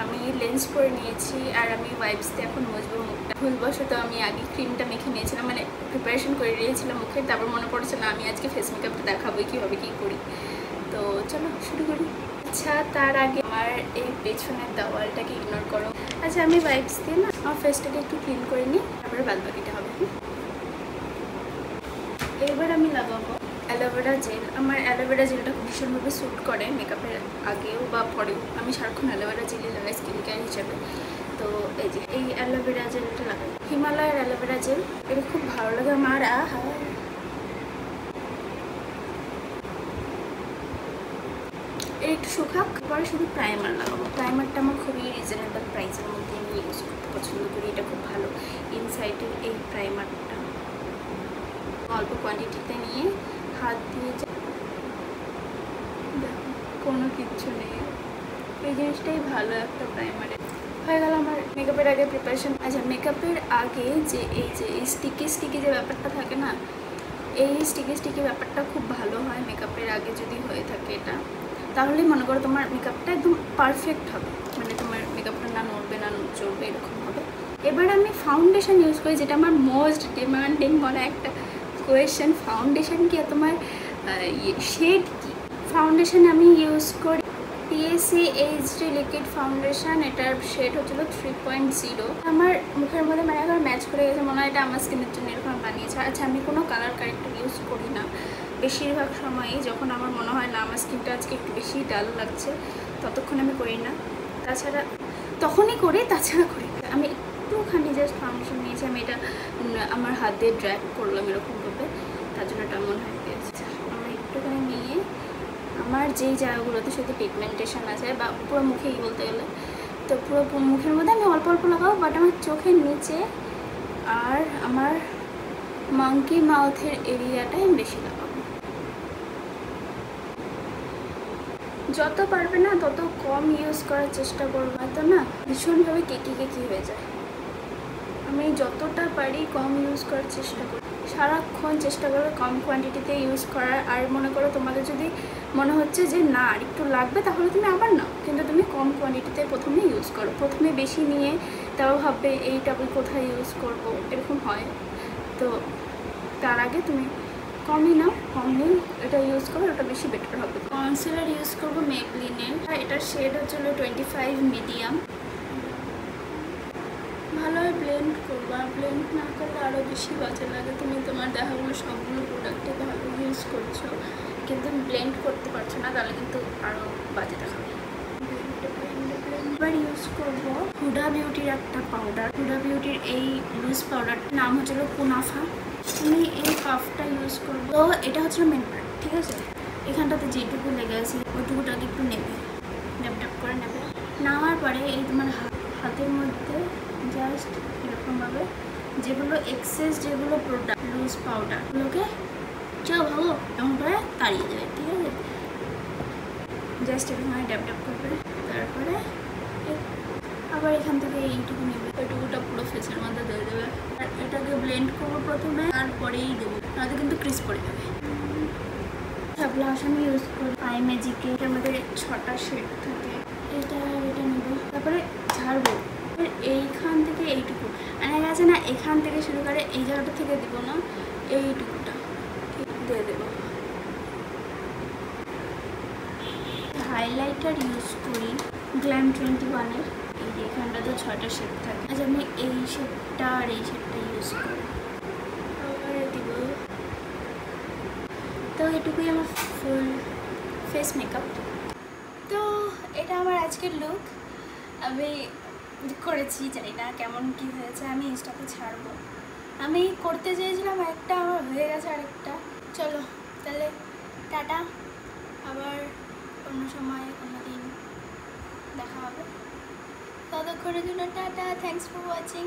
আমি লেন্স পরে নিয়েছি আর আমি ওয়াইপস দিয়ে এখন মুছবো মুখটা। ভুলবশত আমি আগে ক্রিমটা মেখে নিয়েছিলাম, মানে প্রিপারেশন করে নিয়েছিলাম মুখে, তারপর মনে পড়ছে না আমি আজকে ফেস মেকআপটা দেখাবো কীভাবে কী করি। তো চলো শুরু করি। আচ্ছা তার আগে আমার এই পেছনের দেওয়ালটাকে ইগনোর করো। আচ্ছা আমি ওয়াইপস দিয়ে না আমার ফেসটাকে একটু ক্লিন করে নিই, তারপরে বাদ বাকিটা হবে। এবার আমি লাগাবো অ্যালোভেরা জেল। আমার অ্যালোভেরা জেলটা ভীষণভাবে স্যুট করে মেকআপের আগেও বা পরেও। আমি সারাক্ষণ অ্যালোভেরা জেলই লাগাই স্কিন কেয়ার হিসেবে। তো এই যে এই অ্যালোভেরা জেলটা লাগাই, হিমালয়ের অ্যালোভেরা জেল। এটা খুব ভালো লাগে আমার। এর একটু শুকাক, পরে শুধু প্রাইমার লাগাবো। প্রাইমারটা আমার খুবই রিজনেবল প্রাইসের মধ্যে আমি ইউজ করতে পছন্দ করি। এটা খুব ভালো ইনসাইটের এই প্রাইমারটা। অল্প কোয়ান্টিটিতে নিয়ে হাত দিয়ে দেখো কোনো কিচ্ছু নেই, এই জিনিসটাই ভালো একটা প্রাইমারে। হয়ে গেল আমার মেকআপের আগে প্রিপারেশন। আচ্ছা মেকআপের আগে যে এই স্টিকি যে ব্যাপারটা থাকে না, এই স্টিকি ব্যাপারটা খুব ভালো হয় মেকআপের আগে যদি হয়ে থাকে এটা, তাহলে মনে করো তোমার মেকআপটা একদম পারফেক্ট হবে, মানে তোমার মেকআপটা না নড়বে না চড়বে এরকম হবে। এবার আমি ফাউন্ডেশন ইউজ করি, যেটা আমার মোস্ট ডিমান্ডিং বলা একটা কোয়েশ্চেন। ফাউন্ডেশন কি তোমার শেড কি? ফাউন্ডেশন আমি ইউজ করি PSA HD লিকুইড ফাউন্ডেশন। এটার শেড হচ্ছিল 3.0। আমার মুখের মধ্যে মানে এখন ম্যাচ করে গেছে, মনে হয় এটা আমার স্কিনের জন্য এরকম বানিয়েছে। আচ্ছা আমি কোনো কালার কারেক্টর ইউজ করি না বেশিরভাগ সময়ই। যখন আমার মনে হয় না আমার স্কিনটা আজকে একটু বেশি ডাল লাগছে ততক্ষণ আমি করি না, তাছাড়া তখনই করি, তাছাড়া করি। আমি একটুখানি জাস্ট ফাউন্ডেশন নিয়েছি, আমি এটা আমার হাত দিয়ে ড্র্যাগ করলাম এরকমভাবে, তার জন্য এটা মনে হয় গেছে। আমি একটুখানি নিয়ে আমার যেই জায়গাগুলোতে শুধু পিগমেন্টেশন আছে বা পুরো মুখেই বলতে গেলে, তো পুরো মুখের মধ্যে আমি অল্প অল্প লাগাবো, বাট আমার চোখের নিচে আর আমার মাঙ্কি মাউথের এরিয়াটাই আমি বেশি লাগাবো। যত পারবে না তত কম ইউজ করার চেষ্টা করবো, হয়তো না ভীষণভাবে কেকি হয়ে যায়। আমি যতটা পারি কম ইউজ করার চেষ্টা করি, সারাক্ষণ চেষ্টা করবে কম কোয়ান্টিটিতে ইউজ করার। আর মনে করো তোমাদের যদি মনে হচ্ছে যে না আর একটু লাগবে, তাহলে তুমি আবার নাও, কিন্তু তুমি কম কোয়ান্টিটিতে প্রথমে ইউজ করো। প্রথমে বেশি নিয়ে তাও ভাববে এইটা আমি কোথায় ইউজ করব, এরকম হয়। তো তার আগে তুমি কমই নাও, কম নিয়ে এটা ইউজ করো, ওটা বেশি বেটার হবে। কনসিলার ইউজ করবো মেবলিনের, এটার শেড হচ্ছিলো 25 মিডিয়াম। ভালোভাবে ব্লেন্ড করবো, আর ব্লেন্ড না করলে আরও বেশি বাজে লাগে। তুমি তোমার দেখাগুলো সবগুলো প্রোডাক্টে ভালো ইউজ করছো, কিন্তু ব্লেন্ড করতে পারছো না, তাহলে কিন্তু আরও বাজে দেখাবে। এবার ইউজ করবো হুডা বিউটির একটা পাউডার। হুডা বিউটির এই লুজ পাউডারটার নাম হচ্ছিল কুনাফা। আমি এই পাফটা ইউজ করবো। তো এটা হচ্ছে মেন পার্ট, ঠিক আছে? এখানটাতে যেটুকু লেগে আছে ওইটুকুটাকে একটু নেবে, ড্যাপ করে নেবে। নেওয়ার পরে এই তোমার হাতের মধ্যে জাস্ট এরকমভাবে যেগুলো এক্সেস যেগুলো প্রোডাক্ট লুজ পাউডারগুলোকে ভালো এমন করে তাড়িয়ে দেবে, ঠিক আছে? জাস্ট এরকমভাবে ড্যাপ করবে। তারপরে আবার এখান থেকে এইটুকু নেবে, ওইটুকুটা পুরো ফেসের মধ্যে দিয়ে দেবে। আর এটাকে ব্লেন্ড করবো প্রথমে, তারপরেই দেবো, তাহলে কিন্তু ক্রিস পড়ে যাবে। ব্লাশ আমি ইউজ করি আই ম্যাজিকে, এটার মধ্যে 6টা শেড থাকে। এটা নেবো, তারপরে ঝাড়বো এইখান থেকে এইটুকু, মানে আছে না এখান থেকে শুরু করে এই জায়গাটা থেকে দেবো না, এইটুকুটা দিয়ে দেবো। হাইলাইটার ইউজ করি গ্ল্যাম 21-এর। এই যে এখানটাতে 6টা শেড থাকে। আচ্ছা আমি এই শেডটা আর এই শেডটা ইউজ করি, আবার দিব। তো এটুকুই আমার ফুল ফেস মেকআপ। তো এটা আমার আজকের লুক আমি করেছি, জানি না কেমন কি হয়েছে, আমি ইনস্টাতে ছাড়বো। আমি করতে চেয়েছিলাম একটা, আমার হয়ে গেছে আরেকটা। চলো তাহলে টাটা, আবার অন্য সময় অন্য দিন দেখা হবে। ততক্ষণের জন্য টাটা, থ্যাংকস ফর ওয়াচিং।